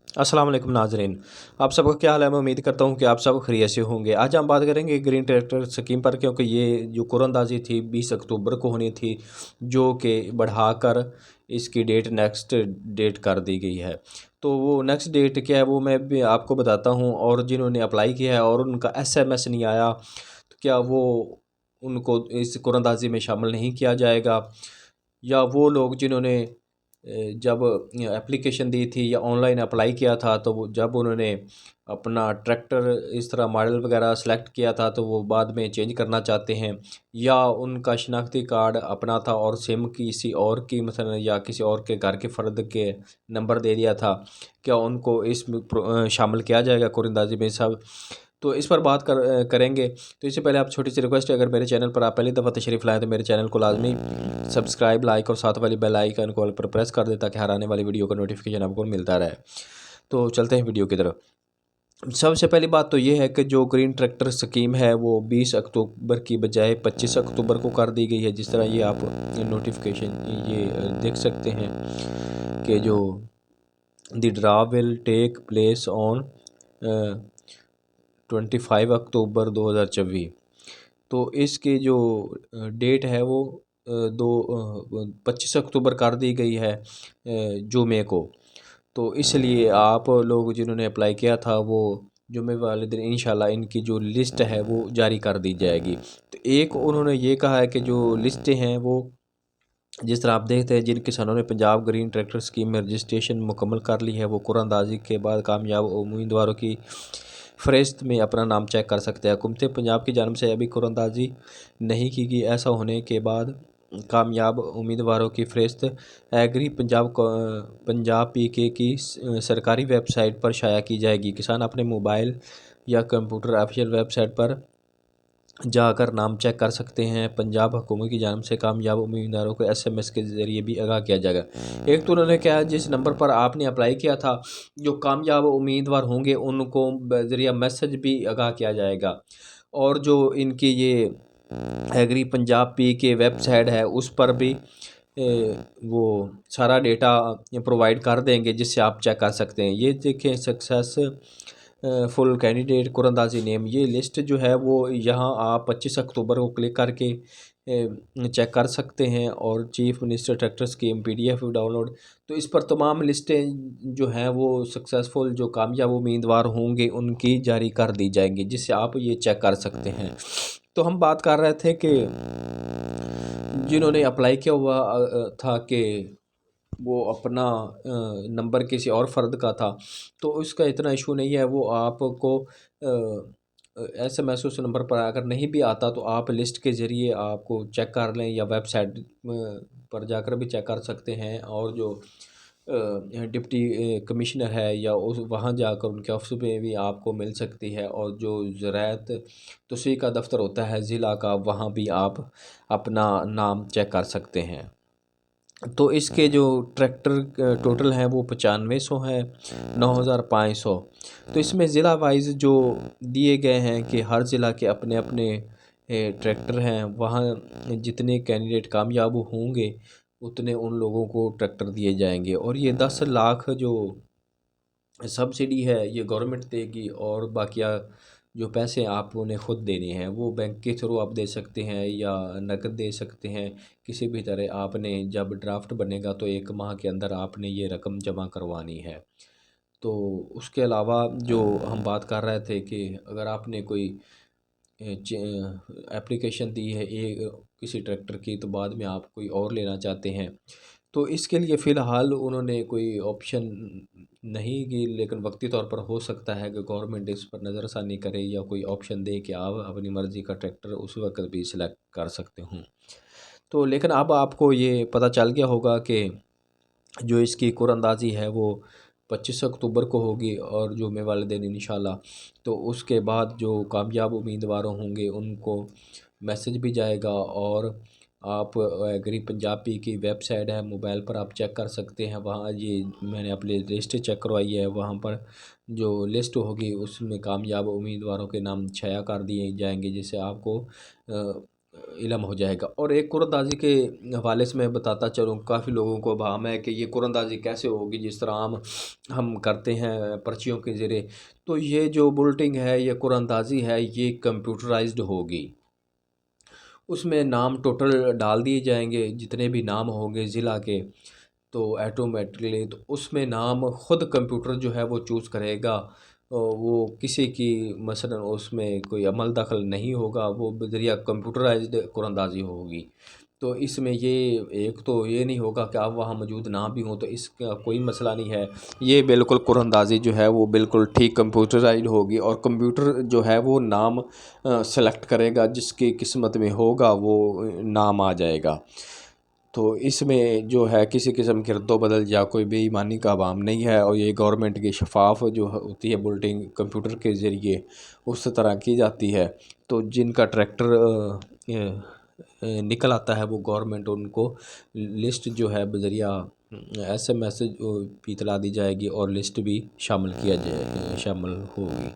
अस्सलाम वालेकुम नाज़रीन, आप सबका क्या हाल है। मैं उम्मीद करता हूँ कि आप सब खैरियत से होंगे। आज हम बात करेंगे ग्रीन ट्रैक्टर स्कीम पर, क्योंकि ये जो कुरानंदाज़ी थी 20 अक्टूबर को होनी थी, जो कि बढ़ाकर इसकी डेट नेक्स्ट डेट कर दी गई है। तो वो नेक्स्ट डेट क्या है वो मैं भी आपको बताता हूँ। और जिन्होंने अप्लाई किया है और उनका एसएमएस नहीं आया, तो क्या वो उनको इस कुरानंदाज़ी में शामिल नहीं किया जाएगा, या वो लोग जिन्होंने जब एप्लीकेशन दी थी या ऑनलाइन अप्लाई किया था, तो वो जब उन्होंने अपना ट्रैक्टर इस तरह मॉडल वगैरह सेलेक्ट किया था तो वो बाद में चेंज करना चाहते हैं, या उनका शनाख्ती कार्ड अपना था और सिम किसी और की मसलन या किसी और के घर के फ़र्द के नंबर दे दिया था, क्या उनको इसमें शामिल किया जाएगा कुरानंदाज़ी में सब। तो इस पर बात करेंगे। तो इससे पहले आप छोटी सी रिक्वेस्ट है, अगर मेरे चैनल पर आप पहली दफ़ा तशरीफ़ लाएँ तो मेरे चैनल को लाजमी सब्सक्राइब, लाइक और साथ वाली बेल आइकन को ऑल पर प्रेस कर दें, ताकि हर आने वाली वीडियो का नोटिफिकेशन आपको मिलता रहे। तो चलते हैं वीडियो की तरफ। सबसे पहली बात तो ये है कि जो ग्रीन ट्रैक्टर स्कीम है वो 20 अक्टूबर की बजाय 25 अक्टूबर को कर दी गई है। जिस तरह ये आप नोटिफिकेशन ये देख सकते हैं कि जो the draw will take place on 25 October 2024। तो इसकी जो डेट है वो 25 अक्टूबर कर दी गई है जुमे को। तो इसलिए आप लोग जिन्होंने अप्लाई किया था वो जुमे वाले दिन इंशाल्लाह इनकी जो लिस्ट है वो जारी कर दी जाएगी। तो एक उन्होंने ये कहा है कि जो लिस्टें हैं वो जिस तरह आप देखते हैं, जिन किसानों ने पंजाब ग्रीन ट्रैक्टर स्कीम में रजिस्ट्रेशन मुकम्मल कर ली है वो कुरानंदाज़ी के बाद कामयाब उम्मीदवारों की फ़हरिस्त में अपना नाम चेक कर सकते हैं। हुकूमत पंजाब की जानिब से अभी कुरानंदाज़ी नहीं की गई। ऐसा होने के बाद कामयाब उम्मीदवारों की फ़हरिस्त एग्री पंजाब पीके की सरकारी वेबसाइट पर शाया की जाएगी। किसान अपने मोबाइल या कंप्यूटर ऑफिशियल वेबसाइट पर जाकर नाम चेक कर सकते हैं। पंजाब हुकूमत की जानिब से कामयाब उम्मीदवारों को एसएमएस के ज़रिए भी आगाह किया जाएगा। एक तो उन्होंने कहा जिस नंबर पर आपने अप्लाई किया था, जो कामयाब उम्मीदवार होंगे उनको बज़रिया मैसेज भी आगाह किया जाएगा। और जो इनकी ये एग्री पंजाब पी के वेबसाइट है उस पर भी वो सारा डेटा प्रोवाइड कर देंगे, जिससे आप चेक कर सकते हैं। ये देखें सक्सेस फुल कैंडिडेट कुरानंदाज़ी नेम, ये लिस्ट जो है वो यहाँ आप 25 अक्टूबर को क्लिक करके चेक कर सकते हैं। और chief minister tractor scheme PDF download, तो इस पर तमाम लिस्टें जो हैं वो सक्सेसफुल जो कामयाब उम्मीदवार होंगे उनकी जारी कर दी जाएंगी, जिससे आप ये चेक कर सकते हैं। तो हम बात कर रहे थे कि जिन्होंने अप्लाई किया हुआ था कि वो अपना नंबर किसी और फ़र्द का था, तो उसका इतना इशू नहीं है। वो आपको एसएमएस उस नंबर पर अगर नहीं भी आता तो आप लिस्ट के ज़रिए आपको चेक कर लें, या वेबसाइट पर जाकर भी चेक कर सकते हैं। और जो डिप्टी कमिश्नर है या उस वहाँ जाकर उनके ऑफिस में भी आपको मिल सकती है। और जो ज़राअत तस्वीर का दफ्तर होता है ज़िला का, वहाँ भी आप अपना नाम चेक कर सकते हैं। तो इसके जो ट्रैक्टर टोटल हैं वो 9500 हैं, 9500। तो इसमें ज़िला वाइज जो दिए गए हैं कि हर ज़िला के अपने अपने ट्रैक्टर हैं। वहाँ जितने कैंडिडेट कामयाब होंगे उतने उन लोगों को ट्रैक्टर दिए जाएंगे। और ये 10 लाख जो सब्सिडी है ये गवर्नमेंट देगी, और बाकिया जो पैसे आप उन्हें ख़ुद देने हैं वो बैंक के थ्रू आप दे सकते हैं या नकद दे सकते हैं। किसी भी तरह आपने जब ड्राफ्ट बनेगा तो 1 माह के अंदर आपने ये रकम जमा करवानी है। तो उसके अलावा जो हम बात कर रहे थे कि अगर आपने कोई एप्लीकेशन दी है किसी ट्रैक्टर की, तो बाद में आप कोई और लेना चाहते हैं, तो इसके लिए फ़िलहाल उन्होंने कोई ऑप्शन नहीं की, लेकिन वक्ती तौर पर हो सकता है कि गवर्नमेंट इस पर नज़रसानी करे या कोई ऑप्शन दे कि आप अपनी मर्ज़ी का ट्रैक्टर उस वक्त भी सिलेक्ट कर सकते हों। तो लेकिन अब आपको ये पता चल गया होगा कि जो इसकी कुरानंदाज़ी है वो 25 अक्टूबर को होगी, और जुमे वाले दिन इंशाल्लाह। तो उसके बाद जो कामयाब उम्मीदवार होंगे उनको मैसेज भी जाएगा। और आप एग्री पंजाब पी की वेबसाइट है, मोबाइल पर आप चेक कर सकते हैं। वहाँ ये मैंने अपनी लिस्ट चेक करवाई है, वहाँ पर जो लिस्ट होगी उसमें कामयाब उम्मीदवारों के नाम छाया कर दिए जाएंगे, जिससे आपको علم ہو جائے گا۔ اور ایک قرآن اندازی کے حوالے سے میں بتاتا چلوں، کافی لوگوں کو ابہام ہے کہ یہ قرآن اندازی کیسے ہوگی جس طرح ہم کرتے ہیں پرچیوں کے ذریعے۔ تو یہ جو بلٹنگ ہے، یہ قرآن اندازی ہے، یہ کمپیوٹرائزڈ ہوگی۔ اس میں نام ٹوٹل ڈال دیے جائیں گے، جتنے بھی نام ہوں گے ضلع کے، تو ایٹومیٹکلی تو اس میں نام خود کمپیوٹر جو ہے وہ چوز کرے گا۔ وہ کسی کی مثلا اس میں کوئی عمل دخل نہیں ہوگا، وہ بذریعہ کمپیوٹرائزڈ قرآن اندازی ہوگی۔ تو اس میں یہ ایک تو یہ نہیں ہوگا کہ آپ وہاں موجود نہ بھی ہوں، تو اس کا کوئی مسئلہ نہیں ہے۔ یہ بالکل قرآن اندازی جو ہے وہ بالکل ٹھیک کمپیوٹرائزڈ ہوگی، اور کمپیوٹر جو ہے وہ نام سلیکٹ کرے گا، جس کی قسمت میں ہوگا وہ نام آ جائے گا۔ تو اس میں جو ہے کسی قسم کی رد و بدل یا کوئی بے ایمانی کا ابہام نہیں ہے، اور یہ گورنمنٹ کی شفاف جو ہوتی ہے بلٹنگ کمپیوٹر کے ذریعے اس طرح کی جاتی ہے۔ تو جن کا ٹریکٹر نکل آتا ہے وہ گورنمنٹ ان کو لسٹ جو ہے بذریعہ ایس ایم ایس بھی اطلاع دی جائے گی، اور لسٹ بھی شامل ہوگی۔